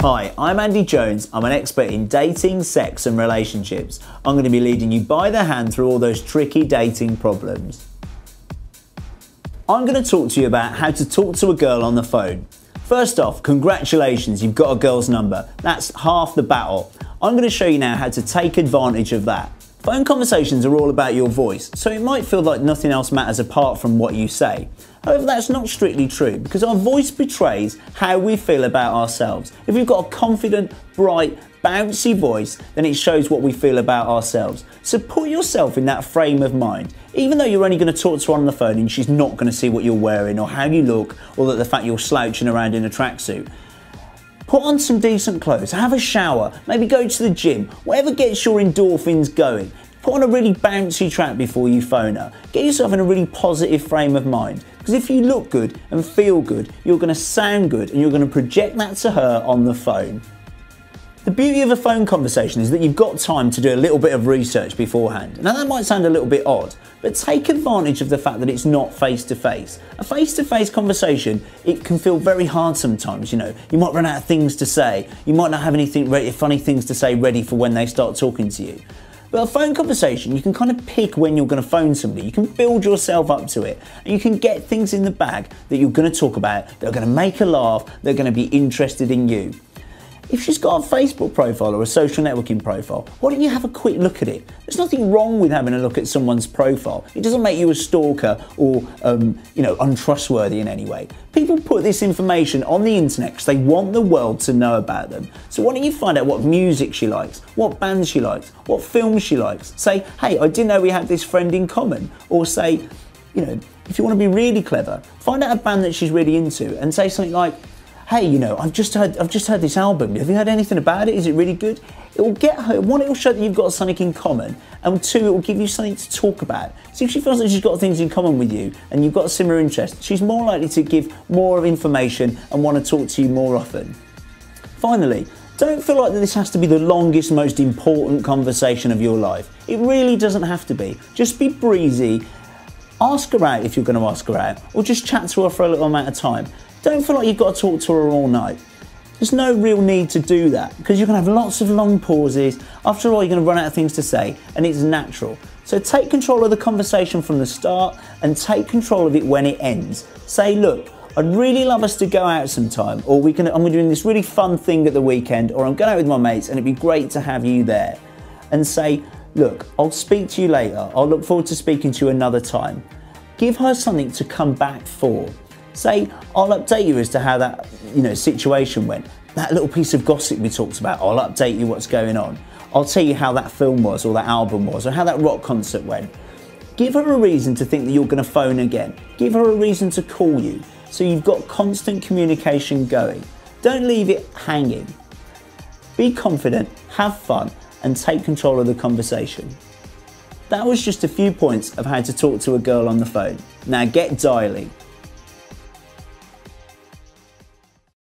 Hi, I'm Andy Jones. I'm an expert in dating, sex and relationships. I'm going to be leading you by the hand through all those tricky dating problems. I'm going to talk to you about how to talk to a girl on the phone. First off, congratulations, you've got a girl's number. That's half the battle. I'm going to show you now how to take advantage of that. Phone conversations are all about your voice, so it might feel like nothing else matters apart from what you say. However, that's not strictly true because our voice betrays how we feel about ourselves. If you've got a confident, bright, bouncy voice, then it shows what we feel about ourselves. So put yourself in that frame of mind. Even though you're only going to talk to her on the phone and she's not going to see what you're wearing or how you look or the fact you're slouching around in a tracksuit, put on some decent clothes, have a shower, maybe go to the gym, whatever gets your endorphins going. Put on a really bouncy track before you phone her. Get yourself in a really positive frame of mind. Because if you look good and feel good, you're going to sound good and you're going to project that to her on the phone. The beauty of a phone conversation is that you've got time to do a little bit of research beforehand. Now that might sound a little bit odd, but take advantage of the fact that it's not face-to-face. A face-to-face conversation, it can feel very hard sometimes, you know. You might run out of things to say. You might not have anything funny things to say ready for when they start talking to you. But a phone conversation, you can kind of pick when you're going to phone somebody. You can build yourself up to it. And you can get things in the bag that you're going to talk about, that are going to make her laugh, that are going to be interested in you. If she's got a Facebook profile or a social networking profile, why don't you have a quick look at it? There's nothing wrong with having a look at someone's profile. It doesn't make you a stalker or untrustworthy in any way. People put this information on the internet because they want the world to know about them. So why don't you find out what music she likes, what bands she likes, what films she likes. Say, hey, I didn't know we had this friend in common. Or say, you know, if you want to be really clever, find out a band that she's really into and say something like, hey, you know, I've just heard this album. Have you heard anything about it? Is it really good? It will get her, one, it will show that you've got something in common, and two, it will give you something to talk about. So if she feels that she's got things in common with you and you've got a similar interest, she's more likely to give more of information and want to talk to you more often. Finally, don't feel like that this has to be the longest, most important conversation of your life. It really doesn't have to be. Just be breezy. Ask her out if you're going to ask her out, or just chat to her for a little amount of time. Don't feel like you've got to talk to her all night. There's no real need to do that because you're going to have lots of long pauses. After all, you're going to run out of things to say and it's natural. So take control of the conversation from the start and take control of it when it ends. Say, look, I'd really love us to go out sometime, or I'm doing this really fun thing at the weekend, or I'm going out with my mates and it'd be great to have you there. And say, look, I'll speak to you later. I'll look forward to speaking to you another time. Give her something to come back for. Say, I'll update you as to how that situation went. That little piece of gossip we talked about, I'll update you what's going on. I'll tell you how that film was, or that album was, or how that rock concert went. Give her a reason to think that you're going to phone again. Give her a reason to call you, so you've got constant communication going. Don't leave it hanging. Be confident, have fun, and take control of the conversation. That was just a few points of how to talk to a girl on the phone. Now get dialing.